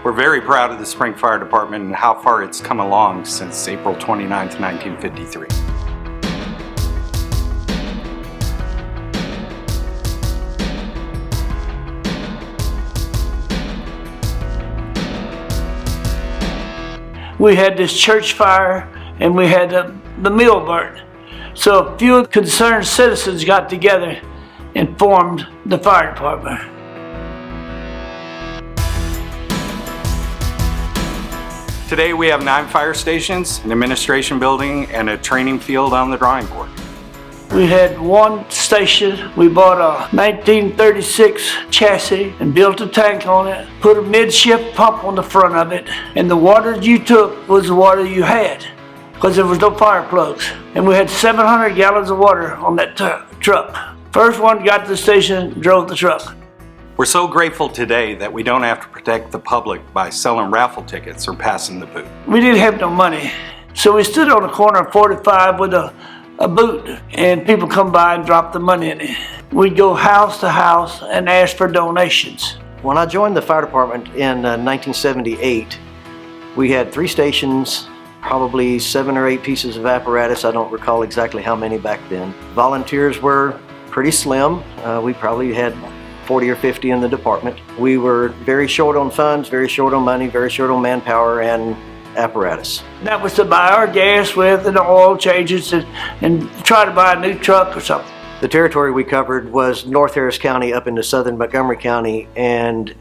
We're very proud of the Spring Fire Department and how far it's come along since April 29th, 1953. We had this church fire and we had the mill burn. So a few concerned citizens got together and formed the fire department. Today we have 9 fire stations, an administration building, and a training field on the drawing board. We had one station. We bought a 1936 chassis and built a tank on it, put a midship pump on the front of it, and the water you took was the water you had because there was no fire plugs. And we had 700 gallons of water on that truck. First one got to the station, drove the truck. We're so grateful today that we don't have to protect the public by selling raffle tickets or passing the boot. We didn't have no money, so we stood on the corner of 45 with a boot, and people come by and drop the money in it. We'd go house to house and ask for donations. When I joined the fire department in 1978, we had 3 stations, probably 7 or 8 pieces of apparatus. I don't recall exactly how many back then. Volunteers were pretty slim. We probably had 40 or 50 in the department. We were very short on funds, very short on money, very short on manpower and apparatus. That was to buy our gas with and the oil changes and try to buy a new truck or something. The territory we covered was North Harris County up into southern Montgomery County, and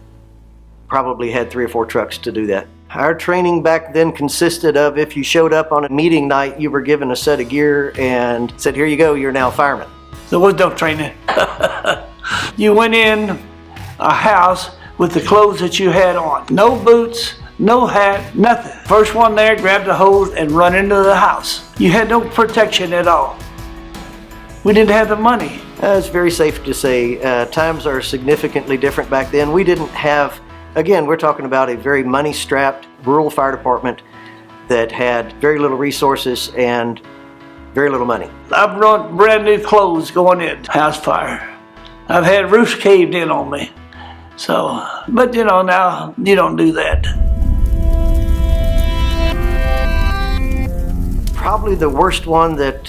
probably had 3 or 4 trucks to do that. Our training back then consisted of, if you showed up on a meeting night, you were given a set of gear and said, here you go, you're now a fireman. There was no training. You went in a house with the clothes that you had on. No boots, no hat, nothing. First one there, grabbed the hose and run into the house. You had no protection at all. We didn't have the money. It's very safe to say times are significantly different back then. We didn't have, again, we're talking about a very money-strapped rural fire department that had very little resources and very little money. I've run brand new clothes going in house fire. I've had roofs caved in on me. So, but you know, now you don't do that. Probably the worst one that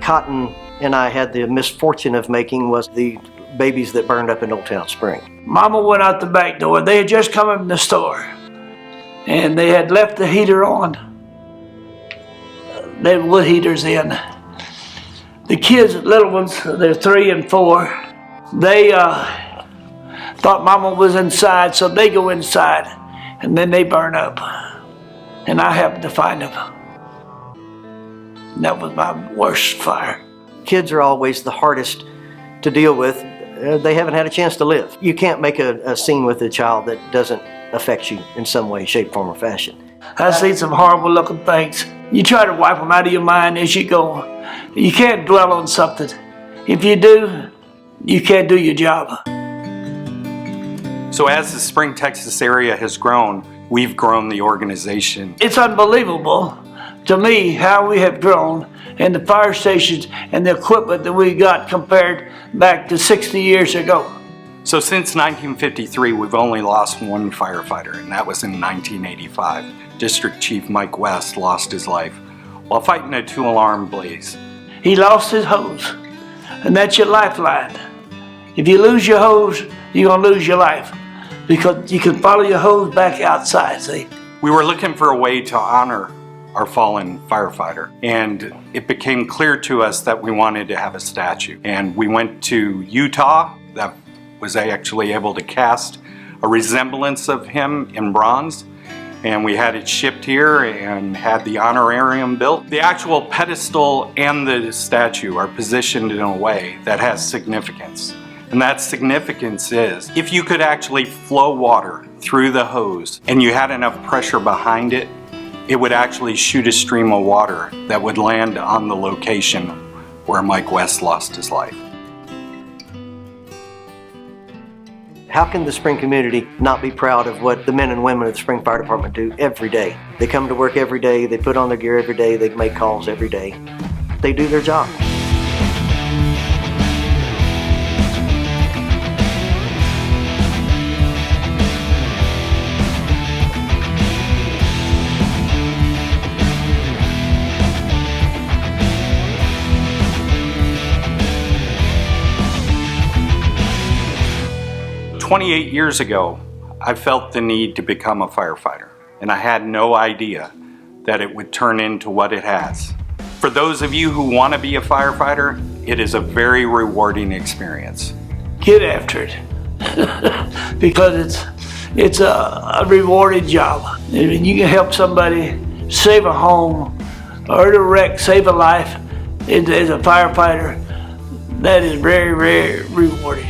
Cotton and I had the misfortune of making was the babies that burned up in Old Town Spring. Mama went out the back door. They had just come in the store and they had left the heater on. They had wood heaters in. The kids, little ones, they're 3 and 4, they thought Mama was inside, so they go inside and then they burn up. And I happened to find them. And that was my worst fire. Kids are always the hardest to deal with. They haven't had a chance to live. You can't make a scene with a child that doesn't affect you in some way, shape, form, or fashion. I've seen some horrible looking things. You try to wipe them out of your mind as you go. You can't dwell on something. If you do, you can't do your job. So as the Spring, Texas area has grown, we've grown the organization. It's unbelievable to me how we have grown and the fire stations and the equipment that we got compared back to 60 years ago. So since 1953, we've only lost 1 firefighter, and that was in 1985. District Chief Mike West lost his life while fighting a 2-alarm blaze. He lost his hose, and that's your lifeline. If you lose your hose, you're gonna lose your life because you can follow your hose back outside, see? We were looking for a way to honor our fallen firefighter, and it became clear to us that we wanted to have a statue. And we went to Utah, that was actually able to cast a resemblance of him in bronze, and we had it shipped here and had the honorarium built. The actual pedestal and the statue are positioned in a way that has significance. And that significance is, if you could actually flow water through the hose and you had enough pressure behind it, it would actually shoot a stream of water that would land on the location where Mike West lost his life. How can the Spring community not be proud of what the men and women of the Spring Fire Department do every day? They come to work every day, they put on their gear every day, they make calls every day. They do their job. 28 years ago, I felt the need to become a firefighter, and I had no idea that it would turn into what it has. For those of you who want to be a firefighter, it is a very rewarding experience. Get after it because it's a rewarding job. And you can help somebody save a home or in a wreck, save a life as a firefighter. That is very, very rewarding.